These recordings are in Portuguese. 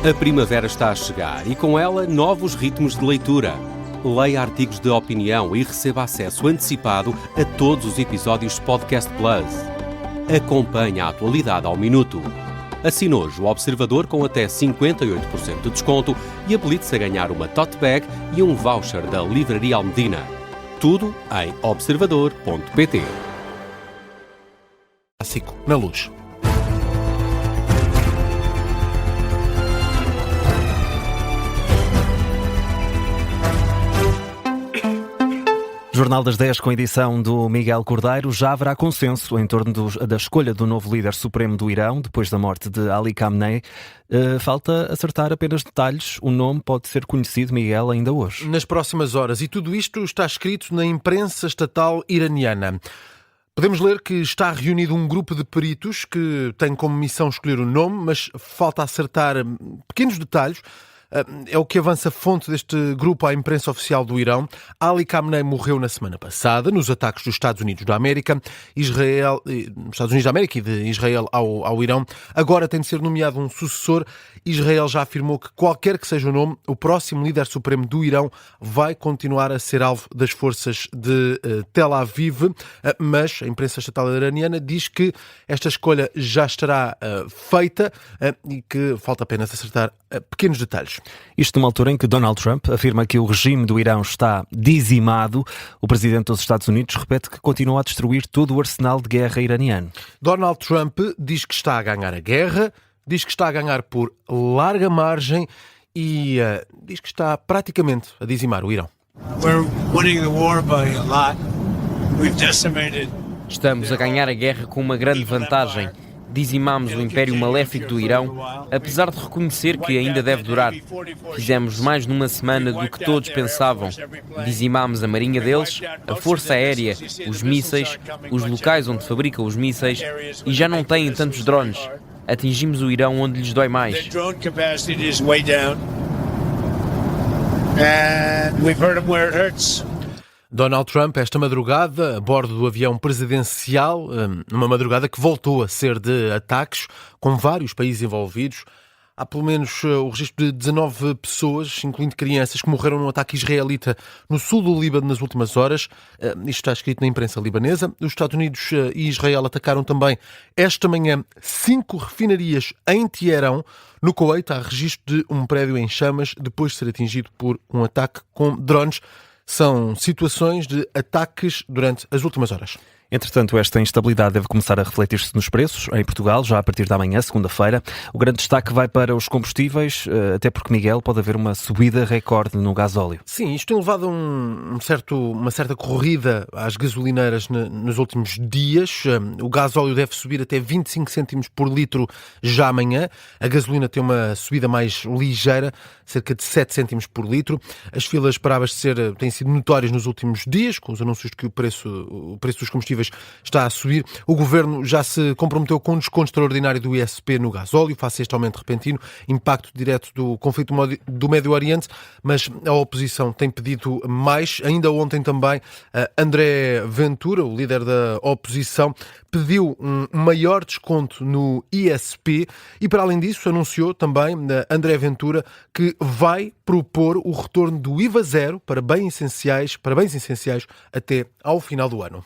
A primavera está a chegar e com ela novos ritmos de leitura. Leia artigos de opinião e receba acesso antecipado a todos os episódios de Podcast Plus. Acompanhe a atualidade ao minuto. Assine hoje o Observador com até 58% de desconto e habilite-se a ganhar uma tote bag e um voucher da Livraria Almedina. Tudo em observador.pt. Clássico na Luz. Jornal das 10 com edição do Miguel Cordeiro. Já haverá consenso em torno da escolha do novo líder supremo do Irão, depois da morte de Ali Khamenei. Falta acertar apenas detalhes. O nome pode ser conhecido, Miguel, ainda hoje. Nas próximas horas. E tudo isto está escrito na imprensa estatal iraniana. Podemos ler que está reunido um grupo de peritos que tem como missão escolher o nome, mas falta acertar pequenos detalhes. É o que avança a fonte deste grupo à imprensa oficial do Irão. Ali Khamenei morreu na semana passada nos ataques dos Estados Unidos da América, Estados Unidos da América e de Israel ao Irão. Agora tem de ser nomeado um sucessor. Israel já afirmou que qualquer que seja o nome, o próximo líder supremo do Irão vai continuar a ser alvo das forças de Tel Aviv, mas a imprensa estatal iraniana diz que esta escolha já estará feita e que falta apenas acertar pequenos detalhes. Isto numa altura em que Donald Trump afirma que o regime do Irão está dizimado. O presidente dos Estados Unidos repete que continua a destruir todo o arsenal de guerra iraniano. Donald Trump diz que está a ganhar a guerra, diz que está a ganhar por larga margem e diz que está praticamente a dizimar o Irão. Estamos a ganhar a guerra com uma grande vantagem. Dizimámos o Império Maléfico do Irão, apesar de reconhecer que ainda deve durar. Fizemos mais numa semana do que todos pensavam. Dizimámos a marinha deles, a força aérea, os mísseis, os locais onde fabricam os mísseis e já não têm tantos drones. Atingimos o Irão onde lhes dói mais. Donald Trump, esta madrugada, a bordo do avião presidencial, numa madrugada que voltou a ser de ataques, com vários países envolvidos. Há pelo menos o registro de 19 pessoas, incluindo crianças, que morreram num ataque israelita no sul do Líbano nas últimas horas. Isto está escrito na imprensa libanesa. Os Estados Unidos e Israel atacaram também esta manhã 5 refinarias em Teherão. No Kuwait há registro de um prédio em chamas depois de ser atingido por um ataque com drones. São situações de ataques durante as últimas horas. Entretanto, esta instabilidade deve começar a refletir-se nos preços em Portugal, já a partir da manhã, segunda-feira. O grande destaque vai para os combustíveis, até porque, Miguel, pode haver uma subida recorde no gasóleo. Sim, isto tem levado uma certa corrida às gasolineiras nos últimos dias. O gasóleo deve subir até 25 cêntimos por litro já amanhã. A gasolina tem uma subida mais ligeira, cerca de 7 cêntimos por litro. As filas para abastecer têm sido notórias nos últimos dias, com os anúncios de que o preço dos combustíveis está a subir. O Governo já se comprometeu com um desconto extraordinário do ISP no gasóleo, face a este aumento repentino, impacto direto do conflito do Médio Oriente, mas a oposição tem pedido mais. Ainda ontem também André Ventura, o líder da oposição, pediu um maior desconto no ISP e, para além disso, anunciou também André Ventura que vai propor o retorno do IVA zero para bens essenciais até ao final do ano.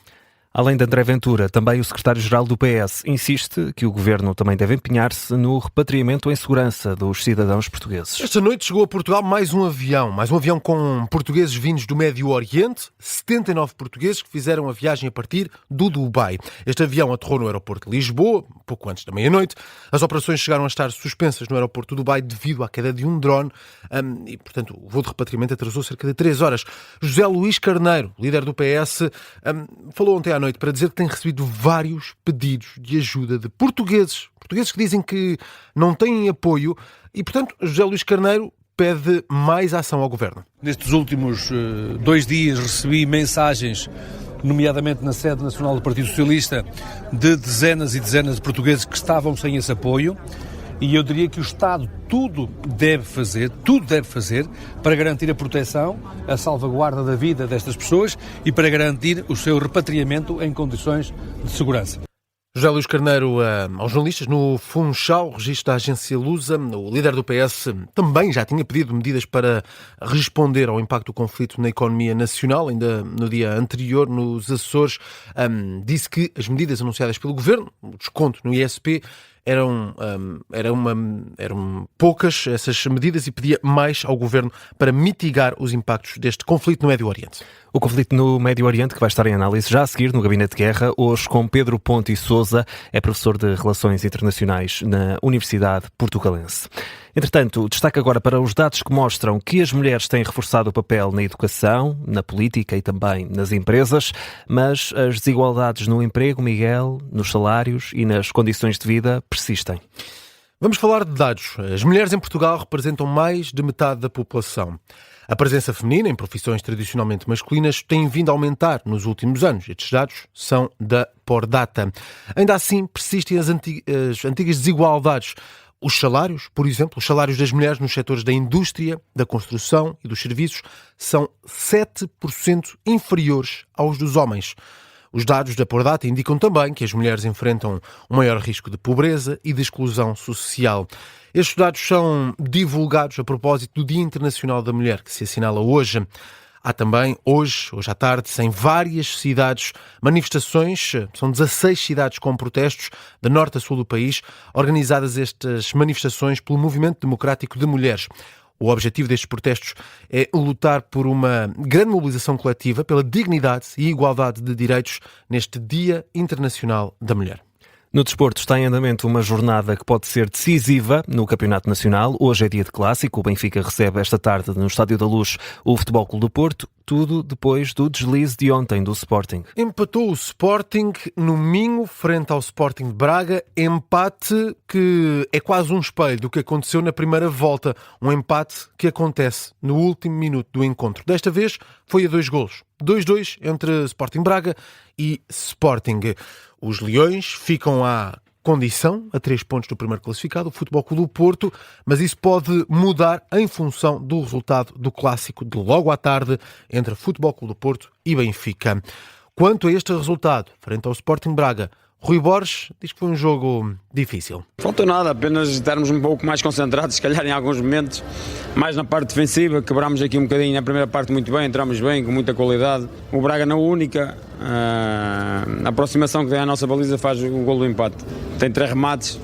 Além de André Ventura, também o secretário-geral do PS insiste que o Governo também deve empenhar-se no repatriamento em segurança dos cidadãos portugueses. Esta noite chegou a Portugal mais um avião com portugueses vindos do Médio Oriente, 79 portugueses que fizeram a viagem a partir do Dubai. Este avião aterrou no aeroporto de Lisboa, pouco antes da meia-noite. As operações chegaram a estar suspensas no aeroporto do Dubai devido à queda de um drone e, portanto, o voo de repatriamento atrasou cerca de 3 horas. José Luís Carneiro, líder do PS, falou ontem à noite para dizer que tem recebido vários pedidos de ajuda de portugueses que dizem que não têm apoio e, portanto, José Luís Carneiro pede mais ação ao Governo. Nestes últimos 2 dias recebi mensagens, nomeadamente na sede nacional do Partido Socialista, de dezenas e dezenas de portugueses que estavam sem esse apoio. E eu diria que o Estado tudo deve fazer para garantir a proteção, a salvaguarda da vida destas pessoas e para garantir o seu repatriamento em condições de segurança. José Luís Carneiro, aos jornalistas, no Funchal, o registro da agência Lusa, o líder do PS também já tinha pedido medidas para responder ao impacto do conflito na economia nacional. Ainda no dia anterior, nos Açores, disse que as medidas anunciadas pelo governo, o desconto no ISP, eram poucas essas medidas e pedia mais ao governo para mitigar os impactos deste conflito no Médio Oriente. O conflito no Médio Oriente, que vai estar em análise já a seguir no Gabinete de Guerra, hoje com Pedro Ponte Sousa, é professor de Relações Internacionais na Universidade Portugalense. Entretanto, destaque agora para os dados que mostram que as mulheres têm reforçado o papel na educação, na política e também nas empresas, mas as desigualdades no emprego, Miguel, nos salários e nas condições de vida persistem. Vamos falar de dados. As mulheres em Portugal representam mais de metade da população. A presença feminina em profissões tradicionalmente masculinas tem vindo a aumentar nos últimos anos. Estes dados são da Pordata. Ainda assim, persistem as antigas desigualdades. Os salários, por exemplo, os salários das mulheres nos setores da indústria, da construção e dos serviços são 7% inferiores aos dos homens. Os dados da Pordata indicam também que as mulheres enfrentam um maior risco de pobreza e de exclusão social. Estes dados são divulgados a propósito do Dia Internacional da Mulher, que se assinala hoje. Há também, hoje à tarde, em várias cidades, manifestações, são 16 cidades com protestos, de norte a sul do país, organizadas estas manifestações pelo Movimento Democrático de Mulheres. O objetivo destes protestos é lutar por uma grande mobilização coletiva pela dignidade e igualdade de direitos neste Dia Internacional da Mulher. No desporto está em andamento uma jornada que pode ser decisiva no Campeonato Nacional. Hoje é dia de clássico. O Benfica recebe esta tarde no Estádio da Luz o Futebol Clube do Porto. Tudo depois do deslize de ontem do Sporting. Empatou o Sporting no Minho frente ao Sporting de Braga. Empate que é quase um espelho do que aconteceu na primeira volta. Um empate que acontece no último minuto do encontro. Desta vez foi a 2 golos. 2-2 entre Sporting Braga e Sporting. Os Leões ficam à condição, a 3 pontos do primeiro classificado, o Futebol Clube do Porto, mas isso pode mudar em função do resultado do clássico de logo à tarde entre Futebol Clube do Porto e Benfica. Quanto a este resultado, frente ao Sporting Braga, Rui Borges diz que foi um jogo difícil. Faltou nada, apenas estarmos um pouco mais concentrados, se calhar em alguns momentos, mais na parte defensiva, quebrámos aqui um bocadinho na primeira parte muito bem, entramos bem, com muita qualidade. O Braga na única, a aproximação que vem à nossa baliza faz o golo do empate. Tem 3 remates,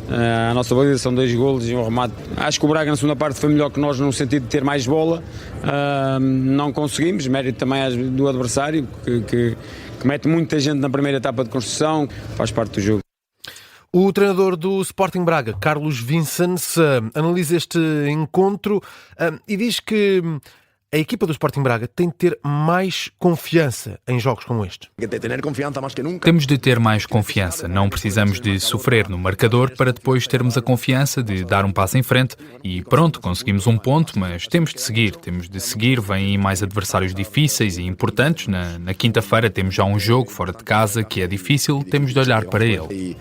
a nossa baliza são 2 golos e um remate. Acho que o Braga na segunda parte foi melhor que nós no sentido de ter mais bola, não conseguimos, mérito também do adversário, que mete muita gente na primeira etapa de construção, faz parte do jogo. O treinador do Sporting Braga, Carlos Vicens, analisa este encontro e diz que a equipa do Sporting Braga tem de ter mais confiança em jogos como este. Temos de ter mais confiança, não precisamos de sofrer no marcador para depois termos a confiança de dar um passo em frente e pronto, conseguimos um ponto, mas temos de seguir, vêm aí mais adversários difíceis e importantes. Na quinta-feira temos já um jogo fora de casa que é difícil, temos de olhar para ele.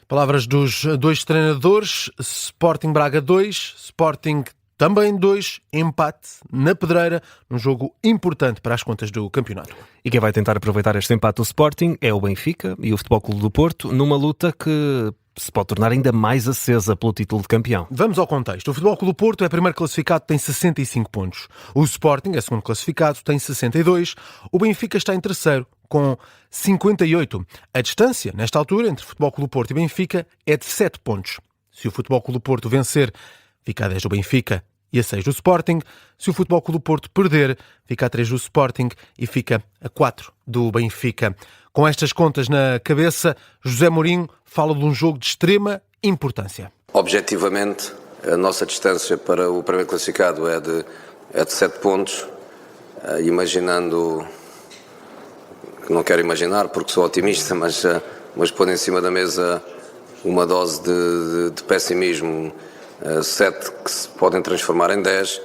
Palavras dos dois treinadores, Sporting Braga 2, Sporting também 2, empate na Pedreira, num jogo importante para as contas do campeonato. E quem vai tentar aproveitar este empate do Sporting é o Benfica e o Futebol Clube do Porto, numa luta que se pode tornar ainda mais acesa pelo título de campeão. Vamos ao contexto. O Futebol Clube do Porto é primeiro classificado, tem 65 pontos. O Sporting é segundo classificado, tem 62. O Benfica está em terceiro, com 58. A distância, nesta altura, entre Futebol Clube do Porto e Benfica é de 7 pontos. Se o Futebol Clube do Porto vencer, fica a 10 do Benfica e a 6 do Sporting. Se o Futebol Clube do Porto perder, fica a 3 do Sporting e fica a 4 do Benfica. Com estas contas na cabeça, José Mourinho fala de um jogo de extrema importância. Objetivamente, a nossa distância para o primeiro classificado é de 7 pontos. Imaginando, não quero imaginar porque sou otimista, mas pôr em cima da mesa uma dose de pessimismo, 7 que se podem transformar em 10,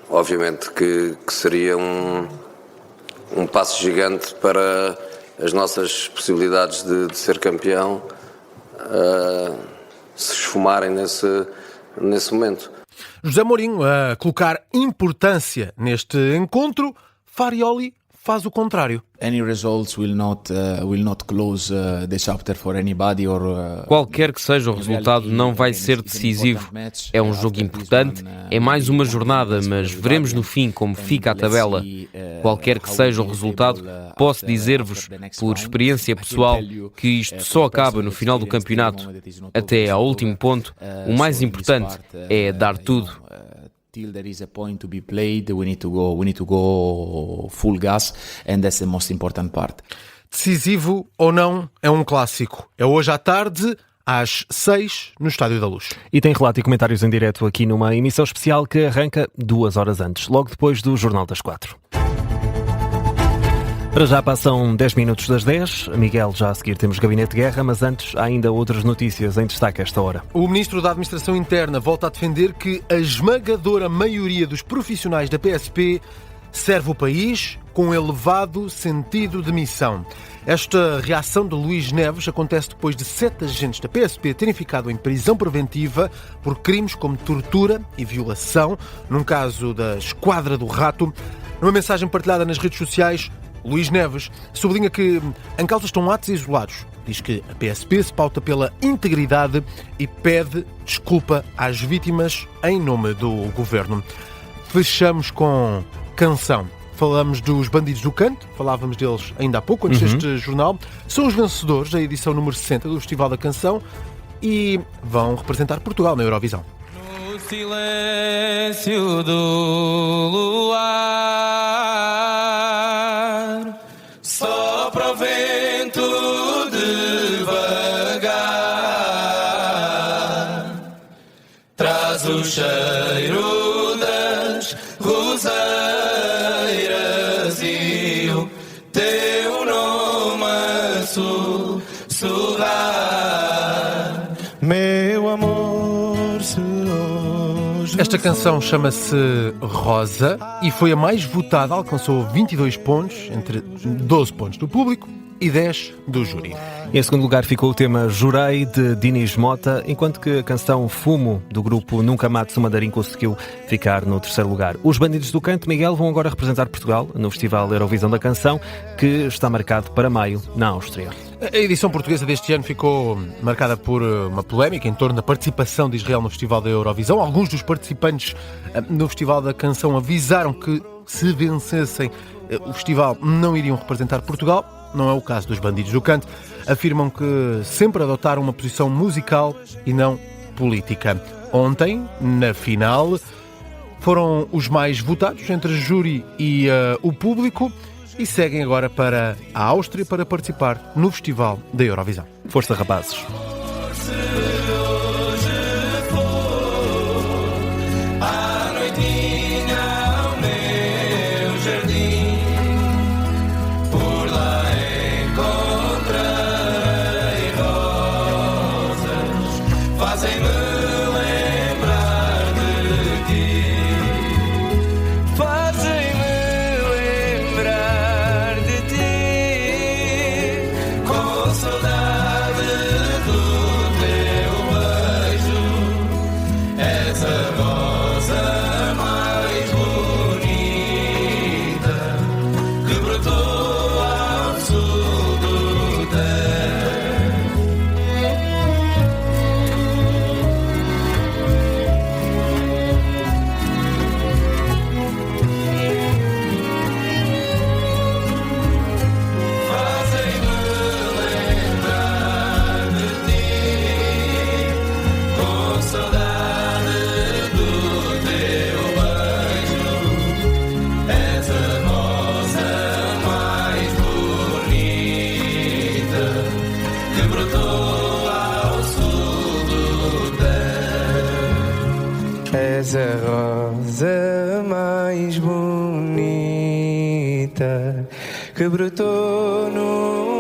obviamente que seria um passo gigante para as nossas possibilidades de ser campeão se esfumarem nesse momento. José Mourinho a colocar importância neste encontro. Farioli faz o contrário. Qualquer que seja o resultado, não vai ser decisivo. É um jogo importante, é mais uma jornada, mas veremos no fim como fica a tabela. Qualquer que seja o resultado, posso dizer-vos, por experiência pessoal, que isto só acaba no final do campeonato. Até ao último ponto, o mais importante é dar tudo. Till there is a point to be played, we need to go full gas, and that's the most important part. Decisivo ou não, é um clássico. É hoje à tarde, às 6, no Estádio da Luz. E tem relato e comentários em direto aqui numa emissão especial que arranca 2 horas antes, logo depois do Jornal das 4. Para já passam 10 minutos das 10. Miguel, já a seguir temos Gabinete de Guerra, mas antes há ainda outras notícias em destaque a esta hora. O Ministro da Administração Interna volta a defender que a esmagadora maioria dos profissionais da PSP serve o país com elevado sentido de missão. Esta reação de Luís Neves acontece depois de 7 agentes da PSP terem ficado em prisão preventiva por crimes como tortura e violação, num caso da Esquadra do Rato. Numa mensagem partilhada nas redes sociais, Luís Neves sublinha que em causa estão atos isolados. Diz que a PSP se pauta pela integridade e pede desculpa às vítimas em nome do governo. Fechamos com canção. Falamos dos Bandidos do Canto, falávamos deles ainda há pouco, antes deste jornal. São os vencedores da edição número 60 do Festival da Canção e vão representar Portugal na Eurovisão. No silêncio do luar, sopra o vento devagar, traz o cheiro das roseiras e o teu nome a sussurrar, meu amor será. Esta canção chama-se Rosa e foi a mais votada, alcançou 22 pontos, entre 12 pontos do público e 10 do júri. Em segundo lugar ficou o tema Jurei, de Dinis Mota, enquanto que a canção Fumo, do grupo Nunca Mates o Mandarim, conseguiu ficar no terceiro lugar. Os Bandidos do Canto, Miguel, vão agora representar Portugal no Festival Eurovisão da Canção, que está marcado para maio, na Áustria. A edição portuguesa deste ano ficou marcada por uma polémica em torno da participação de Israel no Festival da Eurovisão. Alguns dos participantes no Festival da Canção avisaram que, se vencessem o festival, não iriam representar Portugal. Não é o caso dos Bandidos do Canto. Afirmam que sempre adotaram uma posição musical e não política. Ontem, na final, foram os mais votados entre júri e o público e seguem agora para a Áustria para participar no Festival da Eurovisão. Força, rapazes! És a rosa mais bonita que brotou no